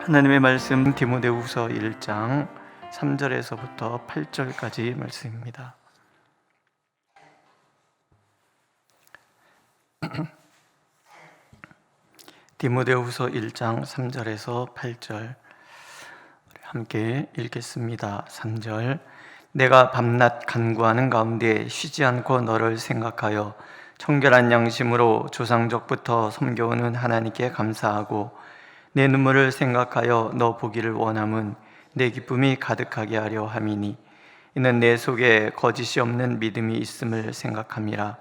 하나님의 말씀 디모데후서 1장 3절에서부터 8절까지 말씀입니다. 디모데후서 1장 3절에서 8절 함께 읽겠습니다. 3절 내가 밤낮 간구하는 가운데 쉬지 않고 너를 생각하여 청결한 양심으로 조상적부터 섬겨오는 하나님께 감사하고 내 눈물을 생각하여 너 보기를 원함은 내 기쁨이 가득하게 하려 함이니 이는 내 속에 거짓이 없는 믿음이 있음을 생각함이라.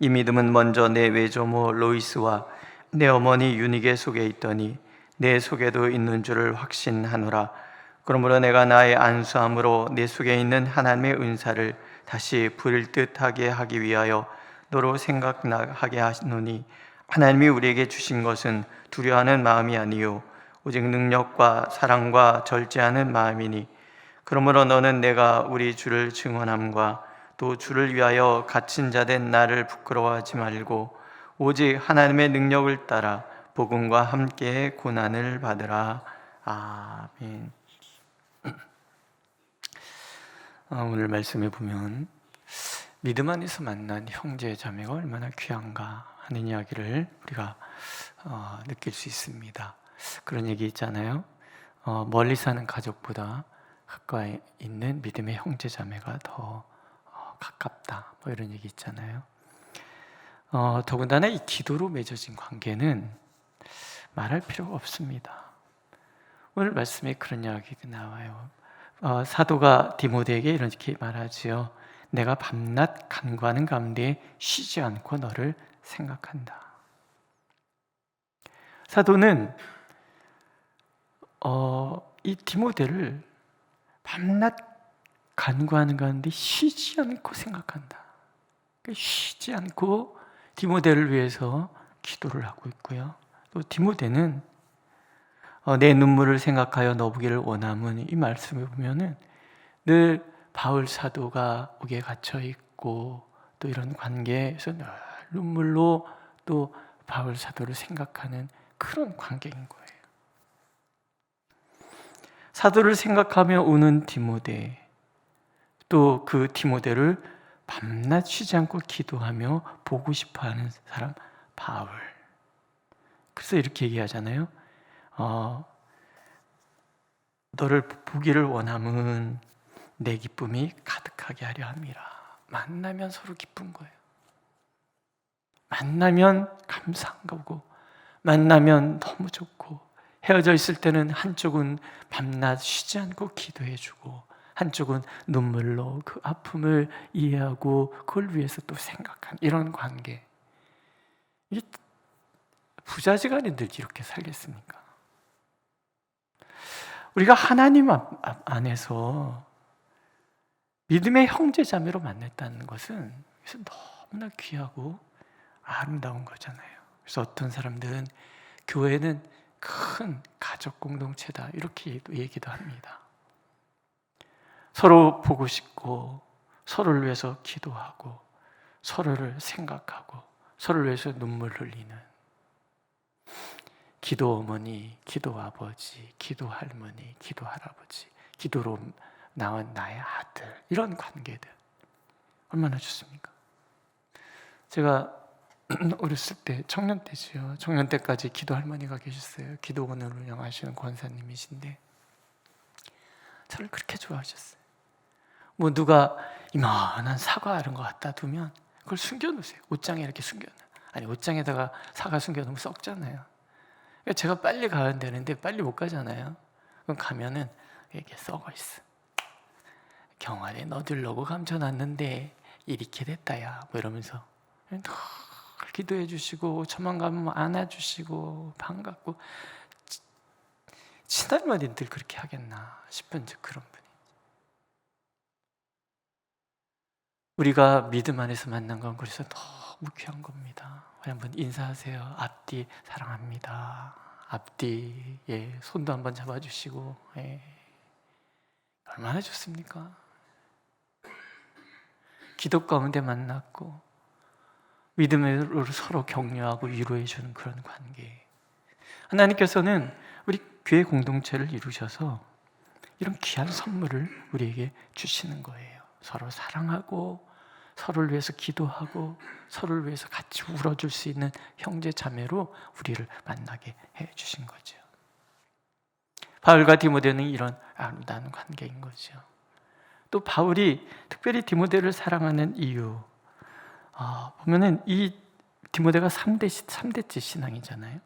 이 믿음은 먼저 내 외조모 로이스와 내 어머니 유니게 속에 있더니 내 속에도 있는 줄을 확신하노라. 그러므로 내가 나의 안수함으로 내 속에 있는 하나님의 은사를 다시 부릴 듯하게 하기 위하여 너로 생각나게 하노니 하나님이 우리에게 주신 것은 두려워하는 마음이 아니요 오직 능력과 사랑과 절제하는 마음이니 그러므로 너는 내가 우리 주를 증언함과 또 주를 위하여 갇힌 자 된 나를 부끄러워하지 말고 오직 하나님의 능력을 따라 복음과 함께 고난을 받으라. 아멘. 오늘 말씀에 보면 믿음 안에서 만난 형제 자매가 얼마나 귀한가 하는 이야기를 우리가 느낄 수 있습니다. 그런 얘기 있잖아요. 멀리 사는 가족보다 가까이 있는 믿음의 형제 자매가 더 가깝다, 뭐 이런 얘기 있잖아요. 더군다나 이 기도로 맺어진 관계는 말할 필요가 없습니다. 오늘 말씀에 그런 이야기가 나와요. 사도가 디모데에게 이렇게 말하지요. 내가 밤낮 간구하는 가운데 쉬지 않고 너를 생각한다. 사도는 이 디모데를 밤낮 간구하는 가운데 쉬지 않고 생각한다. 그러니까 쉬지 않고 디모데를 위해서 기도를 하고 있고요. 또 디모데는 내 눈물을 생각하여 너 보기를 원함은, 이 말씀에 보면은 늘 바울 사도가 옥에 갇혀 있고 또 이런 관계에서 늘 눈물로 또 바울 사도를 생각하는 그런 관계인 거예요. 사도를 생각하며 우는 디모데, 또 그 디모데를 밤낮 쉬지 않고 기도하며 보고 싶어하는 사람 바울. 그래서 이렇게 얘기하잖아요. 너를 보기를 원함은 내 기쁨이 가득하게 하려 함이라. 만나면 서로 기쁜 거예요. 만나면 감사한 거고, 만나면 너무 좋고, 헤어져 있을 때는 한쪽은 밤낮 쉬지 않고 기도해주고 한쪽은 눈물로 그 아픔을 이해하고 그걸 위해서 또 생각하는 이런 관계. 이 부자지간이 늘 이렇게 살겠습니까? 우리가 하나님 안에서 믿음의 형제 자매로 만났다는 것은 너무나 귀하고 아름다운 거잖아요. 그래서 어떤 사람들은 교회는 큰 가족 공동체다 이렇게 얘기도 합니다. 서로 보고 싶고 서로를 위해서 기도하고 서로를 생각하고 서로를 위해서 눈물 흘리는 기도 어머니, 기도 아버지, 기도 할머니, 기도 할아버지, 기도로 나온 나의 아들, 이런 관계들 얼마나 좋습니까? 제가 어렸을 때, 청년 때지요. 청년 때까지 기도 할머니가 계셨어요. 기도원을 운영하시는 권사님이신데 저를 그렇게 좋아하셨어요. 뭐 누가 이만한 사과 이런 거 갖다 두면 그걸 숨겨놓으세요. 옷장에 이렇게 숨겨놔요. 아니, 옷장에다가 사과 숨겨놓으면 썩잖아요. 제가 빨리 가야 되는데 빨리 못 가잖아요. 그럼 가면은 이렇게 썩어 있어. 경화에 넣어두려고 감춰놨는데 이렇게 됐다야, 뭐 이러면서 늘 기도해 주시고 저만 가면 안아주시고 반갑고, 친할머니들 그렇게 하겠나 싶은 그런 분이. 우리가 믿음 안에서 만난 건 그래서 너무 귀한 겁니다. 한번 인사하세요. 앞뒤 사랑합니다. 앞뒤, 예, 손도 한번 잡아주시고, 예. 얼마나 좋습니까? 기도 가운데 만났고 믿음으로 서로 격려하고 위로해 주는 그런 관계. 하나님께서는 우리 교회 공동체를 이루셔서 이런 귀한 선물을 우리에게 주시는 거예요. 서로 사랑하고 서로를 위해서 기도하고 서로를 위해서 같이 울어줄 수 있는 형제 자매로 우리를 만나게 해주신 거죠. 바울과 디모데는 이런 아름다운 관계인 거죠. 또 바울이 특별히 디모데를 사랑하는 이유, 보면은 이 디모데가 3대째 신앙이잖아요.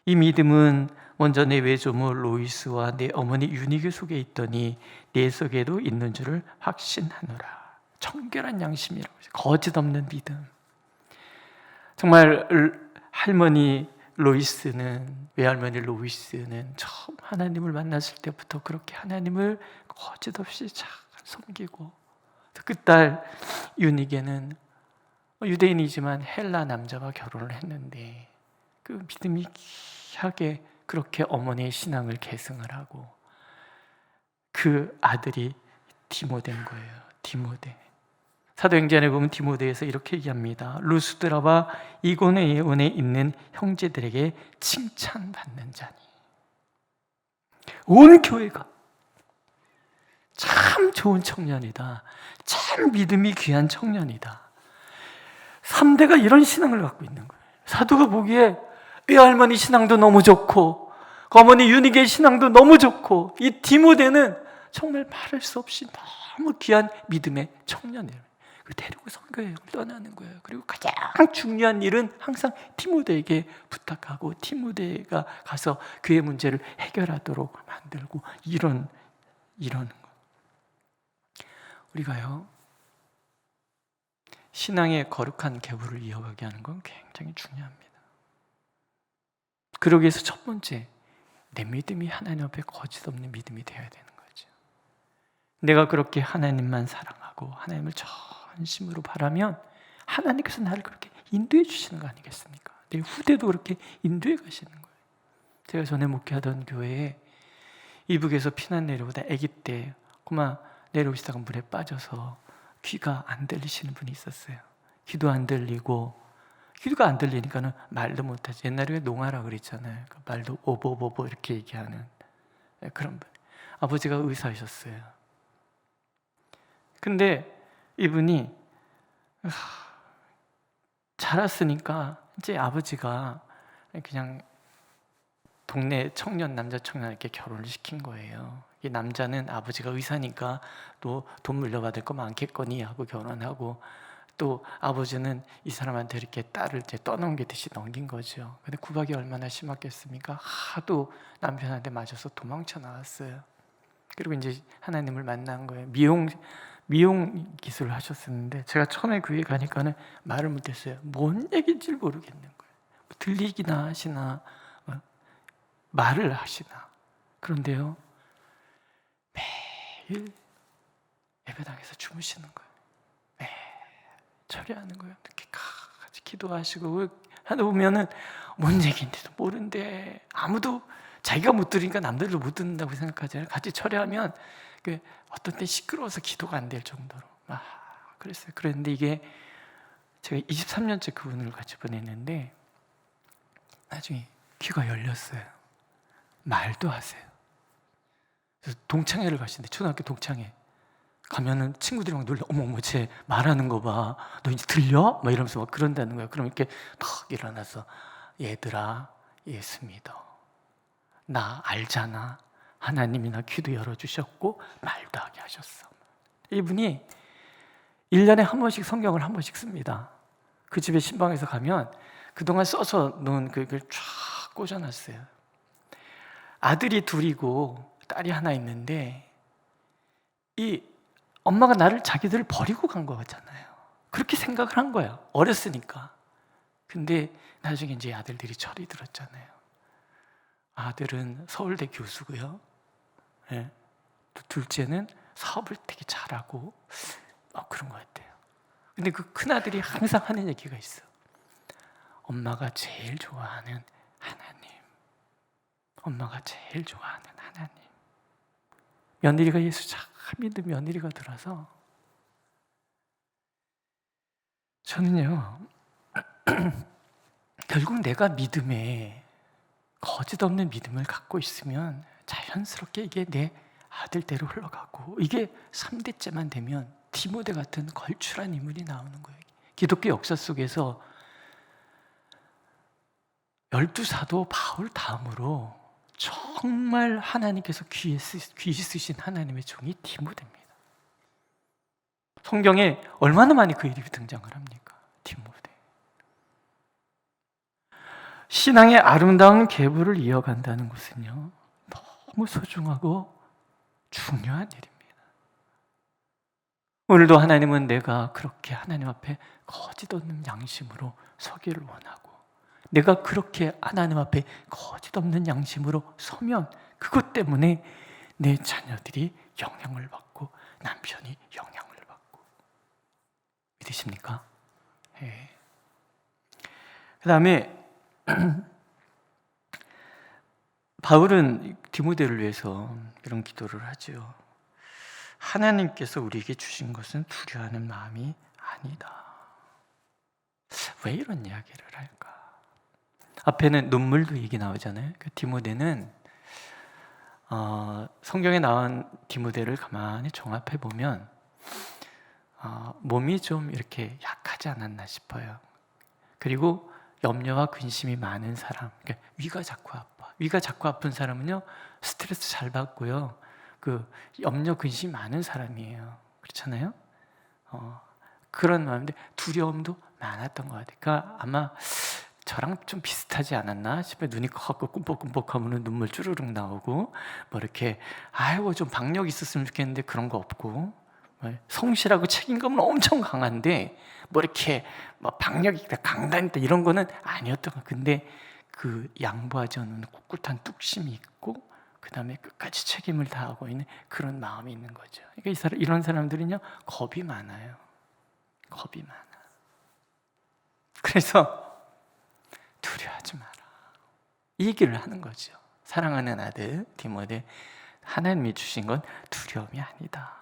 이 믿음은 먼저 내 외조모 로이스와 내 어머니 유니게 속에 있더니 내 속에도 있는 줄을 확신하노라. 청결한 양심이라고 해서 거짓 없는 믿음. 정말 외할머니 로이스는 처음 하나님을 만났을 때부터 그렇게 하나님을 거짓 없이 잘 섬기고, 그 딸 유니게는 유대인이지만 헬라 남자와 결혼을 했는데 그 믿음이 귀하게 그렇게 어머니의 신앙을 계승을 하고, 그 아들이 디모데인 거예요. 디모데. 사도행전에 보면 디모데에서 이렇게 얘기합니다. 루스드라와 이고니온에 있는 형제들에게 칭찬받는 자니. 온 교회가 참 좋은 청년이다, 참 믿음이 귀한 청년이다. 3대가 이런 신앙을 갖고 있는 거예요. 사도가 보기에 외할머니 신앙도 너무 좋고 어머니 유니게 신앙도 너무 좋고, 이 디모데는 정말 말할 수 없이 너무 귀한 믿음의 청년이에요. 데리고 선교여행을 떠나는 거예요. 그리고 가장 중요한 일은 항상 디모데에게 부탁하고 디모데가 가서 그의 문제를 해결하도록 만들고 이러는 거. 우리가요, 신앙의 거룩한 계보를 이어가게 하는 건 굉장히 중요합니다. 그러기 위해서 첫 번째, 내 믿음이 하나님 앞에 거짓 없는 믿음이 되어야 되는 거죠. 내가 그렇게 하나님만 사랑하고 하나님을 전심으로 바라면 하나님께서 나를 그렇게 인도해 주시는 거 아니겠습니까? 내 후대도 그렇게 인도해 가시는 거예요. 제가 전에 목회하던 교회에 이북에서 피난 내려오다 아기 때 그만 내려오시다가 물에 빠져서 귀가 안 들리시는 분이 있었어요. 귀도 안 들리고, 귀가 안 들리니까는 말도 못하지. 옛날에 농아라 그랬잖아요. 말도 오보보보 이렇게 얘기하는 그런 분. 아버지가 의사이셨어요. 근데 이분이 자랐으니까 이제 아버지가 그냥 동네 남자 청년에게 결혼을 시킨 거예요. 이 남자는 아버지가 의사니까 또 돈 물려받을 거 많겠거니 하고 결혼하고, 또 아버지는 이 사람한테 이렇게 딸을 이제 떠넘기듯이 넘긴 거죠. 근데 구박이 얼마나 심했겠습니까? 하도 남편한테 맞아서 도망쳐 나왔어요. 그리고 이제 하나님을 만난 거예요. 미용 기술을 하셨었는데 제가 처음에 교회 가니까는 말을 못했어요. 뭔 얘기인지 모르겠는 거예요. 들리기나 하시나 말을 하시나. 그런데요, 매일 예배당에서 주무시는 거예요. 매일 처리하는 거예요. 이렇게 같이 기도하시고 하다 보면은 뭔 얘기인지도 모르는데 아무도 자기가 못 들으니까 남들도 못 듣는다고 생각하잖아요. 같이 처리하면 어떤 때 시끄러워서 기도가 안 될 정도로 그랬어요. 그랬는데 이게 제가 23년째 그분을 같이 보냈는데 나중에 귀가 열렸어요. 말도 하세요. 그래서 동창회를 가시는데, 초등학교 동창회 가면은 친구들이 막 놀라. 어머 쟤 말하는 거 봐. 너 이제 들려? 막 이러면서 막 그런다는 거야. 그럼 이렇게 탁 일어나서, 얘들아, 예수 믿어. 나 알잖아. 하나님이 나 귀도 열어주셨고 말도 하게 하셨어. 이분이 1년에 한 번씩 성경을 한 번씩 씁니다. 그 집에 신방에서 가면 그동안 써서 놓은 그걸 쫙 꽂아놨어요. 아들이 둘이고 딸이 하나 있는데, 이 엄마가 나를 자기들을 버리고 간 거잖아요. 그렇게 생각을 한 거예요. 어렸으니까. 근데 나중에 이제 아들들이 철이 들었잖아요. 아들은 서울대 교수고요. 네. 또 둘째는 사업을 되게 잘하고 그런 것 같아요. 근데 그 큰아들이 항상 하는 얘기가 있어. 엄마가 제일 좋아하는 하나님. 엄마가 제일 좋아하는 하나님. 며느리가 예수 잘 믿는 며느리가 들어서 저는요 결국 내가 믿음에 거짓 없는 믿음을 갖고 있으면 자연스럽게 이게 내 아들대로 흘러가고, 이게 3대째만 되면 디모데 같은 걸출한 인물이 나오는 거예요. 기독교 역사 속에서 12사도 바울 다음으로 정말 하나님께서 귀 쓰신 하나님의 종이 디모데입니다. 성경에 얼마나 많이 그 이름이 등장을 합니까? 디모데. 신앙의 아름다운 계보를 이어간다는 것은요, 너무 소중하고 중요한 일입니다. 오늘도 하나님은 내가 그렇게 하나님 앞에 거짓 없는 양심으로 서기를 원하고, 내가 그렇게 하나님 앞에 거짓 없는 양심으로 서면 그것 때문에 내 자녀들이 영향을 받고 남편이 영향을 받고. 믿으십니까? 예. 그 다음에 바울은 디모데를 위해서 이런 기도를 하죠. 하나님께서 우리에게 주신 것은 두려워하는 마음이 아니다. 왜 이런 이야기를 할까? 앞에는 눈물도 얘기 나오잖아요. 그 디모데는 성경에 나온 디모데를 가만히 종합해 보면 몸이 좀 이렇게 약하지 않았나 싶어요. 그리고 염려와 근심이 많은 사람, 그러니까 위가 자꾸 아파. 위가 자꾸 아픈 사람은요, 스트레스 잘 받고요, 그 염려 근심이 많은 사람이에요. 그렇잖아요. 그런 마음인데 두려움도 많았던 것 같아요. 그러니까 아마 저랑 좀 비슷하지 않았나 싶어요. 눈이 커갖고 꿈뻑꿈뻑하면 눈물 쭈르륵 나오고, 뭐 이렇게 아이고 좀 박력이 있었으면 좋겠는데 그런 거 없고, 성실하고 책임감은 엄청 강한데 뭐 이렇게 뭐 박력이 있다, 강단 있다 이런 거는 아니었던 거예요. 근데 그 양보하지 않는 꿋꿋한 뚝심이 있고, 그 다음에 끝까지 책임을 다하고 있는 그런 마음이 있는 거죠. 그러니까 이런 사람들은요, 겁이 많아요. 겁이 많아. 그래서 두려워하지 마라, 이 얘기를 하는 거죠. 사랑하는 아들 디모데, 하나님이 주신 건 두려움이 아니다.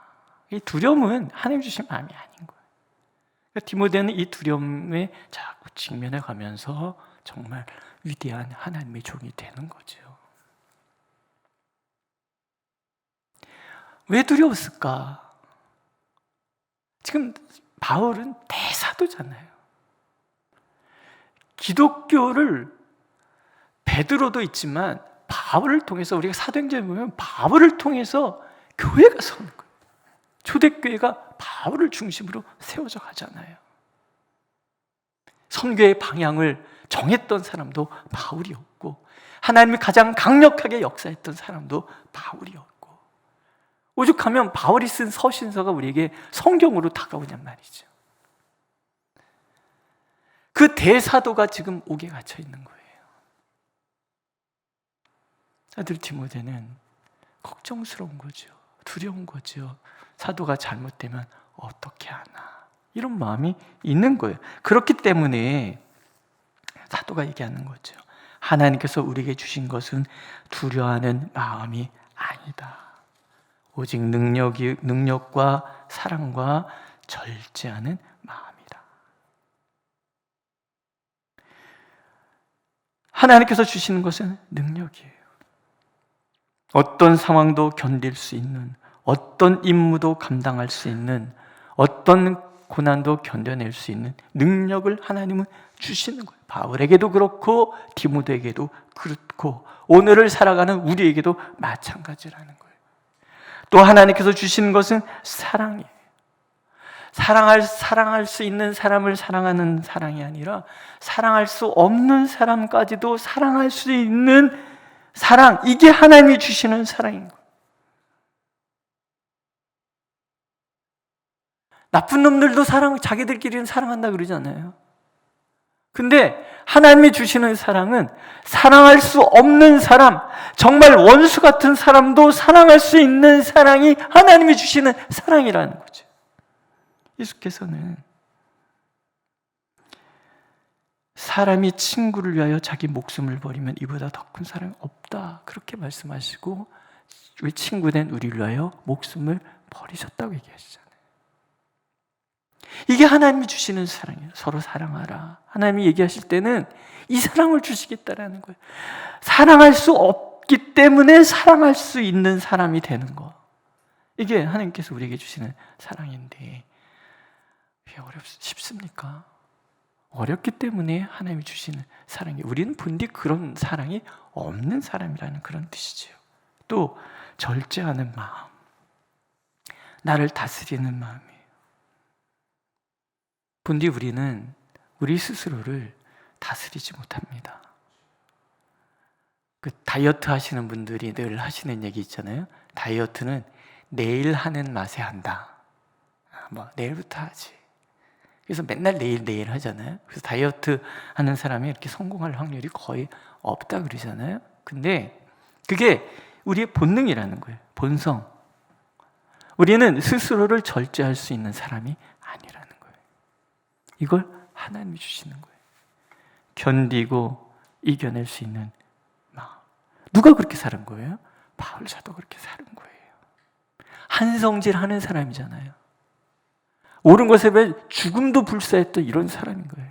이 두려움은 하나님 주신 마음이 아닌 거예요. 그러니까 디모데는 이 두려움에 자꾸 직면해 가면서 정말 위대한 하나님의 종이 되는 거죠. 왜 두려웠을까? 지금 바울은 대사도잖아요. 기독교를 베드로도 있지만 바울을 통해서, 우리가 사도행전에 보면 바울을 통해서 교회가 서는 거예요. 초대교회가 바울을 중심으로 세워져 가잖아요. 선교의 방향을 정했던 사람도 바울이었고, 하나님이 가장 강력하게 역사했던 사람도 바울이었고, 오죽하면 바울이 쓴 서신서가 우리에게 성경으로 다가오냔 말이죠. 그 대사도가 지금 옥에 갇혀 있는 거예요. 아들 디모데는 걱정스러운 거죠. 두려운 거죠. 사도가 잘못되면 어떻게 하나, 이런 마음이 있는 거예요. 그렇기 때문에 사도가 얘기하는 거죠. 하나님께서 우리에게 주신 것은 두려워하는 마음이 아니다. 오직 능력과 사랑과 절제하는 마음이다. 하나님께서 주시는 것은 능력이에요. 어떤 상황도 견딜 수 있는, 어떤 임무도 감당할 수 있는, 어떤 고난도 견뎌낼 수 있는 능력을 하나님은 주시는 거예요. 바울에게도 그렇고 디모데에게도 그렇고 오늘을 살아가는 우리에게도 마찬가지라는 거예요. 또 하나님께서 주시는 것은 사랑이에요. 사랑할 수 있는 사람을 사랑하는 사랑이 아니라 사랑할 수 없는 사람까지도 사랑할 수 있는 사랑, 이게 하나님이 주시는 사랑인 거예요. 나쁜 놈들도 자기들끼리는 사랑한다 그러잖아요. 근데 하나님이 주시는 사랑은 사랑할 수 없는 사람, 정말 원수 같은 사람도 사랑할 수 있는 사랑이 하나님이 주시는 사랑이라는 거죠. 예수께서는 사람이 친구를 위하여 자기 목숨을 버리면 이보다 더 큰 사랑이 없다, 그렇게 말씀하시고 왜 친구된 우리를 위하여 목숨을 버리셨다고 얘기하시잖아요. 이게 하나님이 주시는 사랑이에요. 서로 사랑하라. 하나님이 얘기하실 때는 이 사랑을 주시겠다라는 거예요. 사랑할 수 없기 때문에 사랑할 수 있는 사람이 되는 거. 이게 하나님께서 우리에게 주시는 사랑인데 이게 쉽습니까? 어렵기 때문에 하나님이 주시는 사랑이, 우리는 본디 그런 사랑이 없는 사람이라는 그런 뜻이죠. 또 절제하는 마음, 나를 다스리는 마음이에요. 본디 우리는 우리 스스로를 다스리지 못합니다. 그 다이어트 하시는 분들이 늘 하시는 얘기 있잖아요. 다이어트는 내일 하는 맛에 한다. 내일부터 하지. 그래서 맨날 내일 하잖아요. 그래서 다이어트 하는 사람이 이렇게 성공할 확률이 거의 없다 그러잖아요. 근데 그게 우리의 본능이라는 거예요. 본성. 우리는 스스로를 절제할 수 있는 사람이 아니라는 거예요. 이걸 하나님이 주시는 거예요. 견디고 이겨낼 수 있는 마음. 누가 그렇게 사는 거예요? 바울 사도 그렇게 사는 거예요. 한성질 하는 사람이잖아요. 옳은 것에 비해 죽음도 불사했던 이런 사람인 거예요.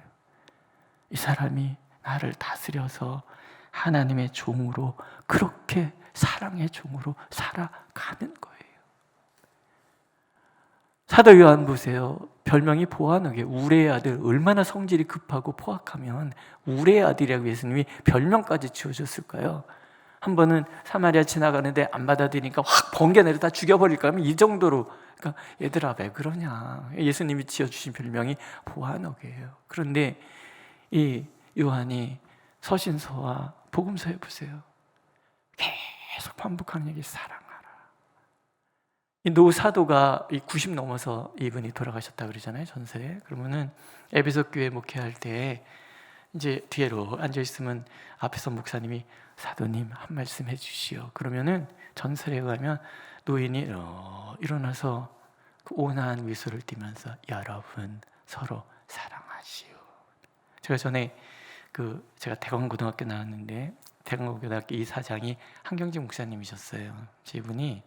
이 사람이 나를 다스려서 하나님의 종으로, 그렇게 사랑의 종으로 살아가는 거예요. 사도 요한 보세요. 별명이 보아노게, 우레의 아들. 얼마나 성질이 급하고 포악하면 우레의 아들이라고 예수님이 별명까지 지어줬을까요? 한 번은 사마리아 지나가는데 안 받아들이니까 확 번개 내려 다 죽여버릴까 하면 이 정도로. 그러니까 얘들아 왜 그러냐. 예수님이 지어주신 별명이 보아노게예요. 그런데 이 요한이 서신서와 복음서에 보세요. 계속 반복하는 얘기, 사랑하라. 이 노 사도가 90 넘어서 이분이 돌아가셨다 그러잖아요, 전세에. 그러면은 에베소 교회 목회할 때 이제 뒤로 앉아 있으면 앞에서 목사님이 사도님 한 말씀 해주시오. 그러면은 전설에 가면 노인이 일어나서 그 온화한 미소를 띠면서 여러분 서로 사랑하시오. 제가 전에 제가 대광고등학교 나왔는데 대광고등학교 이사장이 한경직 목사님이셨어요. 이분이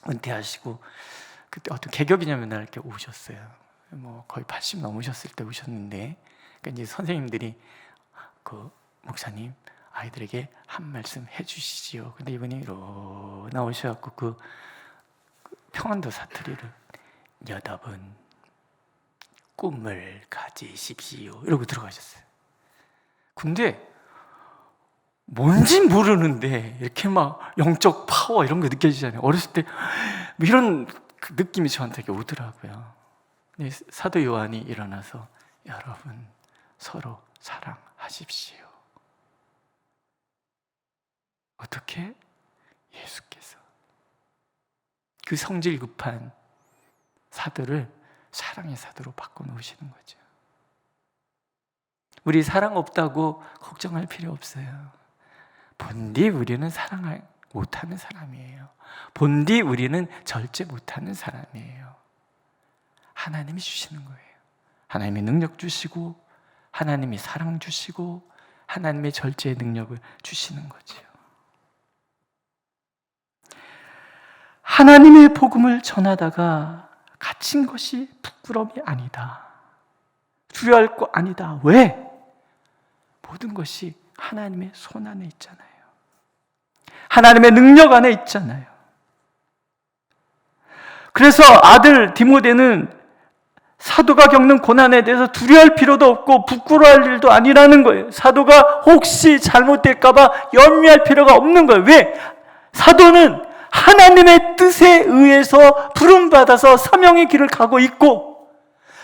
은퇴하시고 그때 어떤 개교기념일 날 이렇게 오셨어요. 거의 80 넘으셨을 때 오셨는데, 그러니까 이제 선생님들이 목사님 아이들에게 한 말씀 해주시지요. 근데 이분이 나오셔갖고 그 평안도 사투리를 여러분 꿈을 가지십시오 이러고 들어가셨어요. 근데 뭔지 모르는데 이렇게 막 영적 파워 이런 거 느껴지잖아요. 어렸을 때 이런 그 느낌이 저한테 오더라고요. 사도 요한이 일어나서 여러분 서로 사랑하십시오. 어떻게? 예수께서 그 성질 급한 사도를 사랑의 사도로 바꿔놓으시는 거죠. 우리 사랑 없다고 걱정할 필요 없어요. 본디 우리는 사랑을 못하는 사람이에요. 본디 우리는 절제 못하는 사람이에요. 하나님이 주시는 거예요. 하나님이 능력 주시고, 하나님이 사랑 주시고, 하나님의 절제의 능력을 주시는 거죠. 하나님의 복음을 전하다가 갇힌 것이 부끄러움이 아니다. 두려워할 거 아니다. 왜? 모든 것이 하나님의 손 안에 있잖아요. 하나님의 능력 안에 있잖아요. 그래서 아들 디모데는 사도가 겪는 고난에 대해서 두려워할 필요도 없고 부끄러워할 일도 아니라는 거예요. 사도가 혹시 잘못될까 봐 염려할 필요가 없는 거예요. 왜? 사도는 하나님의 뜻에 의해서 부름받아서 사명의 길을 가고 있고,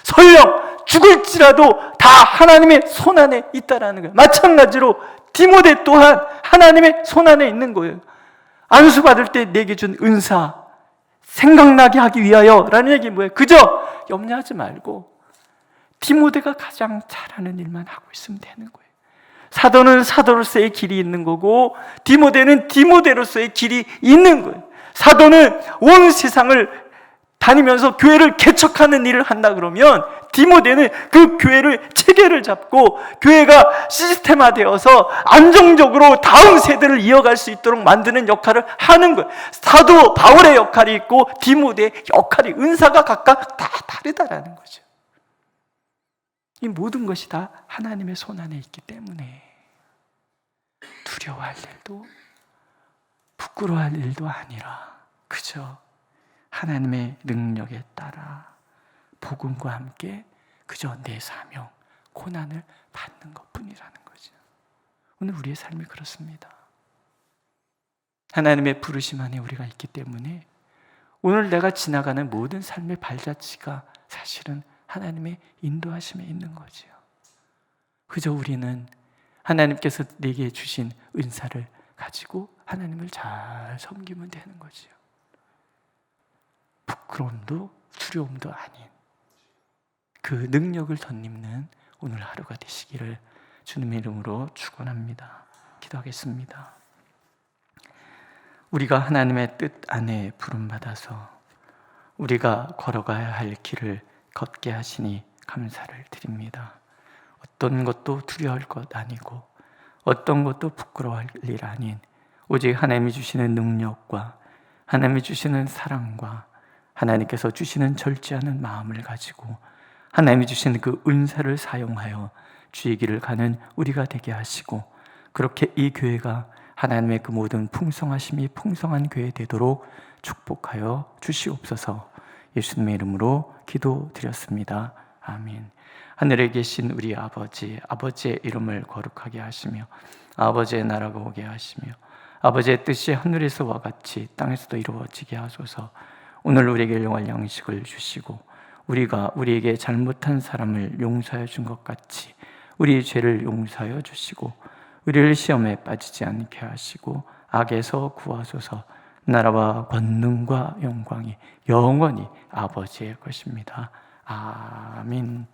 설령 죽을지라도 다 하나님의 손 안에 있다라는 거예요. 마찬가지로 디모데 또한 하나님의 손 안에 있는 거예요. 안수 받을 때 내게 준 은사 생각나게 하기 위하여 라는 얘기 뭐예요? 그저 염려하지 말고 디모데가 가장 잘하는 일만 하고 있으면 되는 거예요. 사도는 사도로서의 길이 있는 거고, 디모데는 디모데로서의 길이 있는 거예요. 사도는 온 세상을 다니면서 교회를 개척하는 일을 한다 그러면, 디모데는 그 교회를 체계를 잡고 교회가 시스템화되어서 안정적으로 다음 세대를 이어갈 수 있도록 만드는 역할을 하는 거예요. 사도 바울의 역할이 있고 디모데의 역할이, 은사가 각각 다 다르다라는 거죠. 이 모든 것이 다 하나님의 손안에 있기 때문에 두려워할 일도 부끄러워할 일도 아니라 그저 하나님의 능력에 따라 복음과 함께 그저 내 사명, 고난을 받는 것뿐이라는 거죠. 오늘 우리의 삶이 그렇습니다. 하나님의 부르심 안에 우리가 있기 때문에 오늘 내가 지나가는 모든 삶의 발자취가 사실은 하나님의 인도하심에 있는 거지요. 그저 우리는 하나님께서 내게 주신 은사를 가지고 하나님을 잘 섬기면 되는 거지요. 부끄러움도 두려움도 아닌 그 능력을 덧입는 오늘 하루가 되시기를 주님의 이름으로 축원합니다. 기도하겠습니다. 우리가 하나님의 뜻 안에 부름받아서 우리가 걸어가야 할 길을 걷게 하시니 감사를 드립니다. 어떤 것도 두려워할 것 아니고 어떤 것도 부끄러워할 일 아닌 오직 하나님이 주시는 능력과 하나님이 주시는 사랑과 하나님께서 주시는 절제하는 마음을 가지고 하나님이 주시는 그 은사를 사용하여 주의 길을 가는 우리가 되게 하시고 그렇게 이 교회가 하나님의 그 모든 풍성하심이 풍성한 교회 되도록 축복하여 주시옵소서. 예수님의 이름으로 기도드렸습니다. 아멘. 하늘에 계신 우리 아버지, 아버지의 이름을 거룩하게 하시며 아버지의 나라가 오게 하시며 아버지의 뜻이 하늘에서와 같이 땅에서도 이루어지게 하소서. 오늘 우리에게 일용할 양식을 주시고 우리가 우리에게 잘못한 사람을 용서해 준 것 같이 우리의 죄를 용서하여 주시고 우리를 시험에 빠지지 않게 하시고 악에서 구하소서. 나라와 권능과 영광이 영원히 아버지의 것입니다. 아멘.